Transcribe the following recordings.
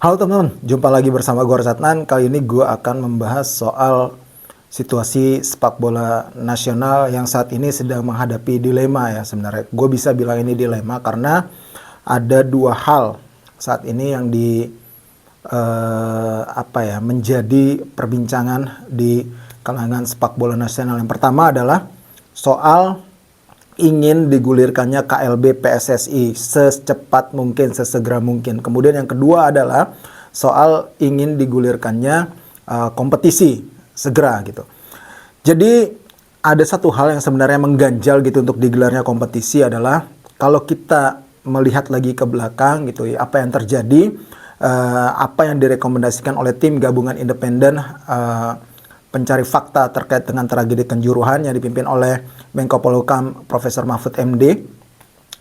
Halo teman-teman, jumpa lagi bersama gue Ratnan. Kali ini gue akan membahas soal situasi sepak bola nasional yang saat ini sedang menghadapi dilema ya sebenarnya. Gue bisa bilang ini dilema karena ada dua hal saat ini yang menjadi perbincangan di kalangan sepak bola nasional. Yang pertama adalah soal ingin digulirkannya KLB PSSI secepat mungkin, sesegera mungkin. Kemudian yang kedua adalah soal ingin digulirkannya kompetisi segera gitu. Jadi ada satu hal yang sebenarnya mengganjal gitu untuk digelarnya kompetisi adalah kalau kita melihat lagi ke belakang gitu ya, apa yang terjadi, apa yang direkomendasikan oleh tim gabungan independen pencari fakta terkait dengan tragedi Kanjuruhan yang dipimpin oleh Menko Polhukam Profesor Mahfud MD,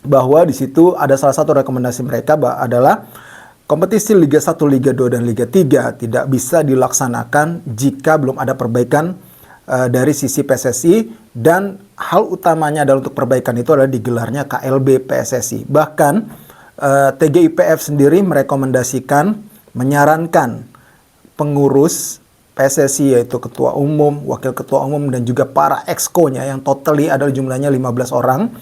bahwa di situ ada salah satu rekomendasi mereka adalah kompetisi Liga 1, Liga 2, dan Liga 3 tidak bisa dilaksanakan jika belum ada perbaikan dari sisi PSSI, dan hal utamanya adalah untuk perbaikan itu adalah digelarnya KLB PSSI. Bahkan TGIPF sendiri merekomendasikan, menyarankan pengurus PSSI yaitu ketua umum, wakil ketua umum, dan juga para exco-nya yang totally adalah jumlahnya 15 orang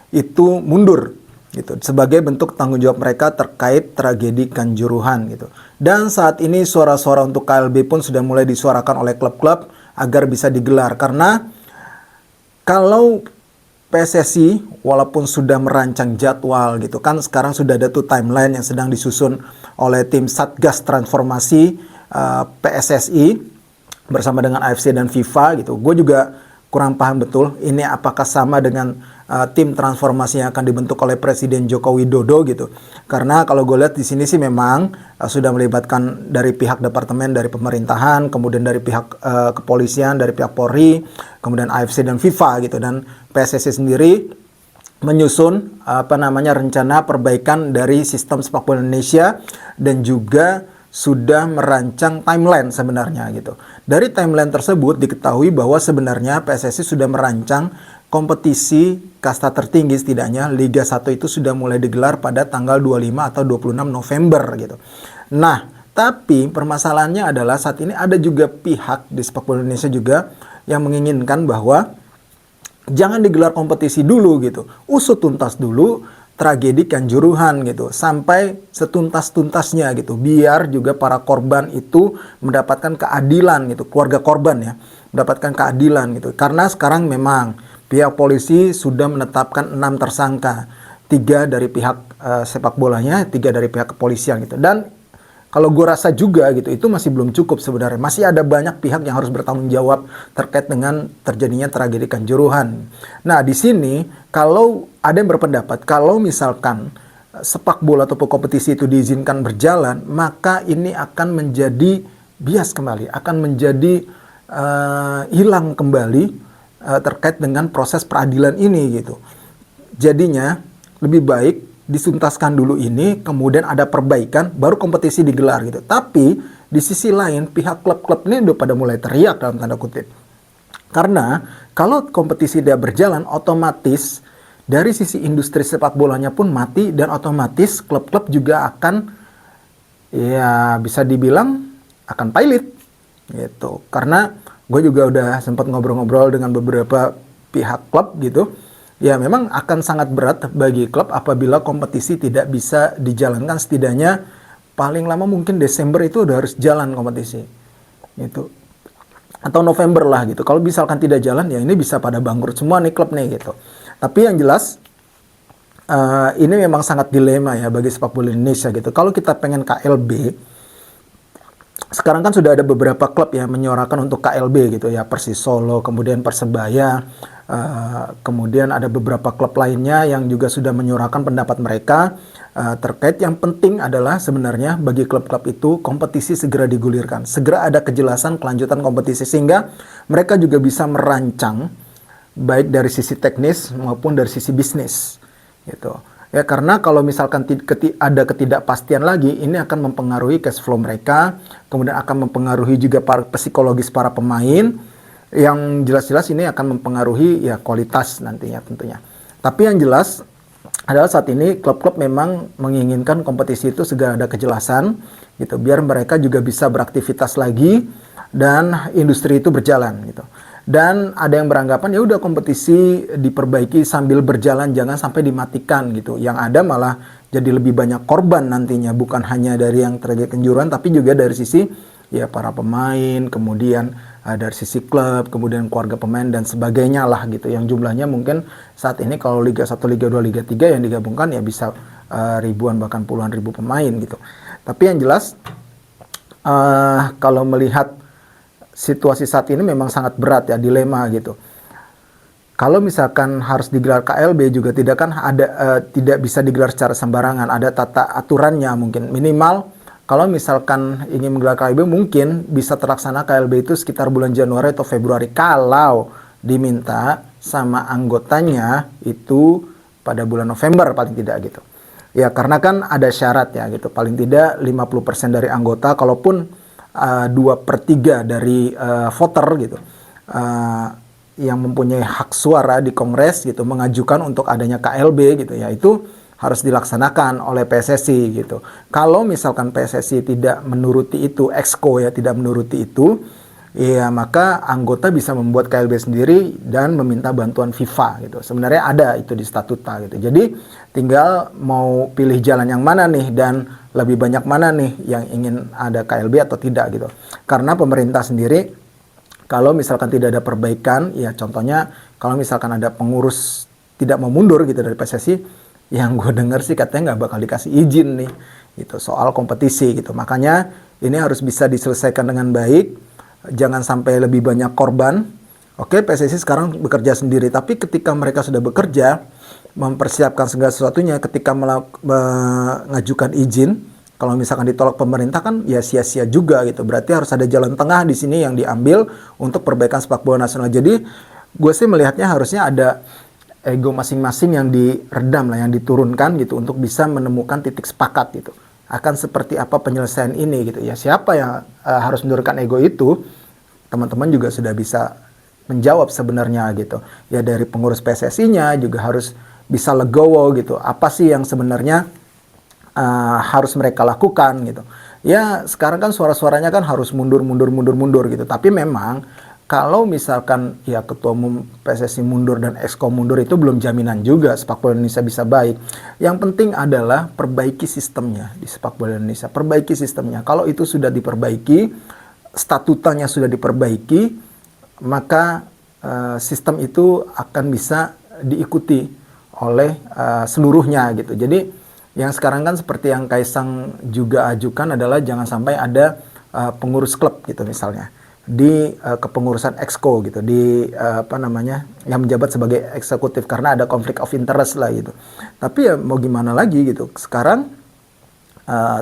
itu mundur gitu sebagai bentuk tanggung jawab mereka terkait tragedi Kanjuruhan gitu. Dan saat ini suara-suara untuk KLB pun sudah mulai disuarakan oleh klub-klub agar bisa digelar, karena kalau PSSI walaupun sudah merancang jadwal gitu kan, sekarang sudah ada tuh timeline yang sedang disusun oleh tim Satgas Transformasi PSSI bersama dengan AFC dan FIFA gitu. Gue juga kurang paham betul ini apakah sama dengan tim transformasi yang akan dibentuk oleh Presiden Joko Widodo gitu. Karena kalau gue lihat di sini sih memang sudah melibatkan dari pihak departemen dari pemerintahan, kemudian dari pihak kepolisian, dari pihak Polri, kemudian AFC dan FIFA gitu. Dan PSSI sendiri menyusun rencana perbaikan dari sistem sepak bola Indonesia dan juga sudah merancang timeline sebenarnya gitu. Dari timeline tersebut diketahui bahwa sebenarnya PSSI sudah merancang kompetisi kasta tertinggi, setidaknya Liga 1 itu sudah mulai digelar pada tanggal 25 atau 26 November gitu. Nah, tapi permasalahannya adalah saat ini ada juga pihak di sepak bola Indonesia juga yang menginginkan bahwa jangan digelar kompetisi dulu gitu. Usut tuntas dulu tragedi Kanjuruhan gitu sampai setuntas-tuntasnya gitu, biar juga para korban itu mendapatkan keadilan gitu, keluarga korban ya mendapatkan keadilan gitu. Karena sekarang memang pihak polisi sudah menetapkan 6 tersangka, 3 dari pihak sepak bolanya, 3 dari pihak kepolisian gitu. Dan kalau gue rasa juga gitu, itu masih belum cukup sebenarnya. Masih ada banyak pihak yang harus bertanggung jawab terkait dengan terjadinya tragedi Kanjuruhan. Nah, di sini kalau ada yang berpendapat, kalau misalkan sepak bola ataupun kompetisi itu diizinkan berjalan, maka ini akan menjadi bias kembali, akan menjadi hilang kembali terkait dengan proses peradilan ini gitu. Jadinya lebih baik disuntaskan dulu ini, kemudian ada perbaikan, baru kompetisi digelar gitu. Tapi di sisi lain pihak klub-klub ini udah pada mulai teriak dalam tanda kutip. Karena kalau kompetisi tidak berjalan, otomatis dari sisi industri sepak bolanya pun mati, dan otomatis klub-klub juga akan ya bisa dibilang akan pailit gitu. Karena gue juga udah sempat ngobrol-ngobrol dengan beberapa pihak klub gitu. Ya memang akan sangat berat bagi klub apabila kompetisi tidak bisa dijalankan, setidaknya paling lama mungkin Desember itu udah harus jalan kompetisi gitu, atau November lah gitu. Kalau misalkan tidak jalan ya ini bisa pada bangkrut semua nih klub nih gitu. Tapi yang jelas ini memang sangat dilema ya bagi sepak bola Indonesia gitu. Kalau kita pengen KLB, sekarang kan sudah ada beberapa klub yang menyuarakan untuk KLB gitu ya, Persis Solo, kemudian Persebaya, kemudian ada beberapa klub lainnya yang juga sudah menyuarakan pendapat mereka terkait. Yang penting adalah sebenarnya bagi klub-klub itu kompetisi segera digulirkan, segera ada kejelasan kelanjutan kompetisi sehingga mereka juga bisa merancang baik dari sisi teknis maupun dari sisi bisnis gitu. Ya, karena kalau misalkan ada ketidakpastian lagi, ini akan mempengaruhi cash flow mereka, kemudian akan mempengaruhi juga psikologis para pemain, yang jelas-jelas ini akan mempengaruhi ya kualitas nantinya tentunya. Tapi yang jelas adalah saat ini klub-klub memang menginginkan kompetisi itu segera ada kejelasan gitu, biar mereka juga bisa beraktivitas lagi dan industri itu berjalan gitu. Dan ada yang beranggapan ya udah kompetisi diperbaiki sambil berjalan, jangan sampai dimatikan gitu. Yang ada malah jadi lebih banyak korban nantinya, bukan hanya dari yang terjadi kejuruan tapi juga dari sisi ya para pemain, kemudian dari sisi klub, kemudian keluarga pemain dan sebagainya lah gitu. Yang jumlahnya mungkin saat ini kalau Liga 1, Liga 2, Liga 3 yang digabungkan ya bisa ribuan bahkan puluhan ribu pemain gitu. Tapi yang jelas kalau melihat situasi saat ini memang sangat berat ya, dilema gitu. Kalau misalkan harus digelar KLB juga tidak kan ada tidak bisa digelar secara sembarangan, ada tata aturannya mungkin. Minimal kalau misalkan ingin menggelar KLB mungkin bisa terlaksana KLB itu sekitar bulan Januari atau Februari kalau diminta sama anggotanya itu pada bulan November paling tidak gitu. Ya karena kan ada syarat ya gitu, paling tidak 50% dari anggota, kalaupun 2/3 dari voter gitu yang mempunyai hak suara di Kongres gitu mengajukan untuk adanya KLB gitu ya, itu harus dilaksanakan oleh PSSI gitu. Kalau misalkan PSSI tidak menuruti itu, Exco ya tidak menuruti itu, ya maka anggota bisa membuat KLB sendiri dan meminta bantuan FIFA gitu. Sebenarnya ada itu di statuta gitu. Jadi tinggal mau pilih jalan yang mana nih dan lebih banyak mana nih yang ingin ada KLB atau tidak gitu. Karena pemerintah sendiri kalau misalkan tidak ada perbaikan, ya contohnya kalau misalkan ada pengurus tidak mau mundur gitu dari PSSI, yang gue dengar sih katanya nggak bakal dikasih izin nih gitu soal kompetisi gitu. Makanya ini harus bisa diselesaikan dengan baik. Jangan sampai lebih banyak korban. Oke, PSSI sekarang bekerja sendiri, tapi ketika mereka sudah bekerja, mempersiapkan segala sesuatunya, ketika mengajukan izin, kalau misalkan ditolak pemerintah kan ya sia-sia juga gitu. Berarti harus ada jalan tengah di sini yang diambil untuk perbaikan sepak bola nasional. Jadi gue sih melihatnya harusnya ada ego masing-masing yang diredam lah, yang diturunkan gitu untuk bisa menemukan titik sepakat gitu. Akan seperti apa penyelesaian ini gitu ya. Siapa yang harus menurunkan ego itu, teman-teman juga sudah bisa menjawab sebenarnya gitu. Ya dari pengurus PSSI-nya juga harus bisa legowo gitu. Apa sih yang sebenarnya harus mereka lakukan gitu. Ya sekarang kan suara-suaranya kan harus mundur gitu. Tapi memang kalau misalkan ya ketua umum PSSI mundur dan Exco mundur itu belum jaminan juga sepak bola Indonesia bisa baik. Yang penting adalah perbaiki sistemnya di sepak bola Indonesia. Perbaiki sistemnya. Kalau itu sudah diperbaiki, statutanya sudah diperbaiki, maka sistem itu akan bisa diikuti oleh seluruhnya gitu. Jadi yang sekarang kan seperti yang Kaisang juga ajukan adalah jangan sampai ada pengurus klub gitu misalnya di kepengurusan Exco gitu, di yang menjabat sebagai eksekutif karena ada konflik of interest lah gitu. Tapi ya mau gimana lagi gitu. Sekarang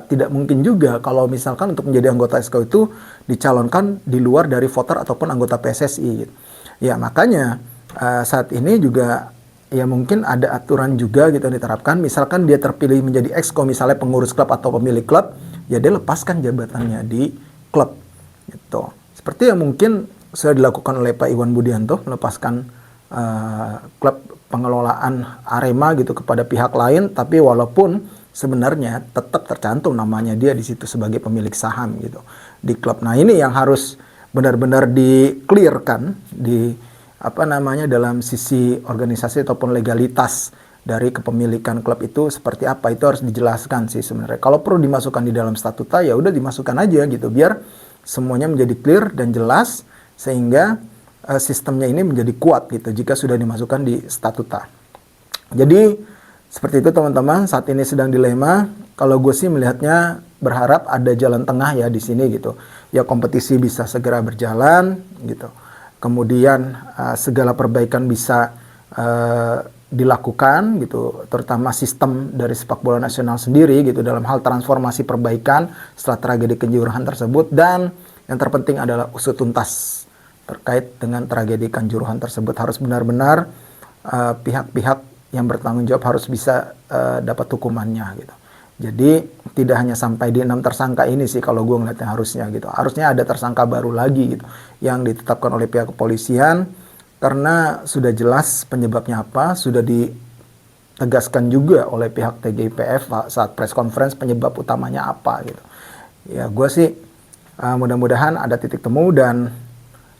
tidak mungkin juga kalau misalkan untuk menjadi anggota Exco itu dicalonkan di luar dari voter ataupun anggota PSSI gitu. Ya makanya saat ini juga ya mungkin ada aturan juga gitu yang diterapkan. Misalkan dia terpilih menjadi Exco misalnya pengurus klub atau pemilik klub, ya dia lepaskan jabatannya di klub gitu. Seperti yang mungkin sudah dilakukan oleh Pak Iwan Budianto, melepaskan klub pengelolaan Arema gitu kepada pihak lain, tapi walaupun sebenarnya tetap tercantum namanya dia di situ sebagai pemilik saham gitu di klub. Nah ini yang harus benar-benar di-clearkan di dalam sisi organisasi ataupun legalitas dari kepemilikan klub itu seperti apa, itu harus dijelaskan sih sebenarnya. Kalau perlu dimasukkan di dalam statuta ya udah dimasukkan aja gitu biar semuanya menjadi clear dan jelas sehingga sistemnya ini menjadi kuat gitu jika sudah dimasukkan di statuta. Jadi seperti itu teman-teman, saat ini sedang dilema. Kalau gue sih melihatnya berharap ada jalan tengah ya di sini gitu. Ya kompetisi bisa segera berjalan gitu. Kemudian segala perbaikan bisa dilakukan gitu, terutama sistem dari sepak bola nasional sendiri gitu dalam hal transformasi perbaikan setelah tragedi Kanjuruhan tersebut, dan yang terpenting adalah usut tuntas terkait dengan tragedi Kanjuruhan tersebut. Harus benar-benar pihak-pihak yang bertanggung jawab harus bisa dapat hukumannya gitu. Jadi tidak hanya sampai di 6 tersangka ini sih kalau gue ngeliatnya harusnya gitu. Harusnya ada tersangka baru lagi gitu yang ditetapkan oleh pihak kepolisian karena sudah jelas penyebabnya apa, sudah ditegaskan juga oleh pihak TGIPF saat press conference penyebab utamanya apa gitu. Ya gue sih mudah-mudahan ada titik temu dan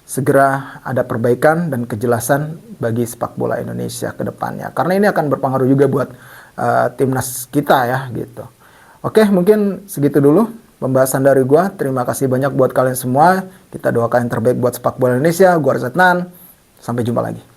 segera ada perbaikan dan kejelasan bagi sepak bola Indonesia ke depannya. Karena ini akan berpengaruh juga buat timnas kita ya gitu. Oke, mungkin segitu dulu pembahasan dari gua. Terima kasih banyak buat kalian semua. Kita doakan yang terbaik buat sepak bola Indonesia. Gua Arzatnan. Sampai jumpa lagi.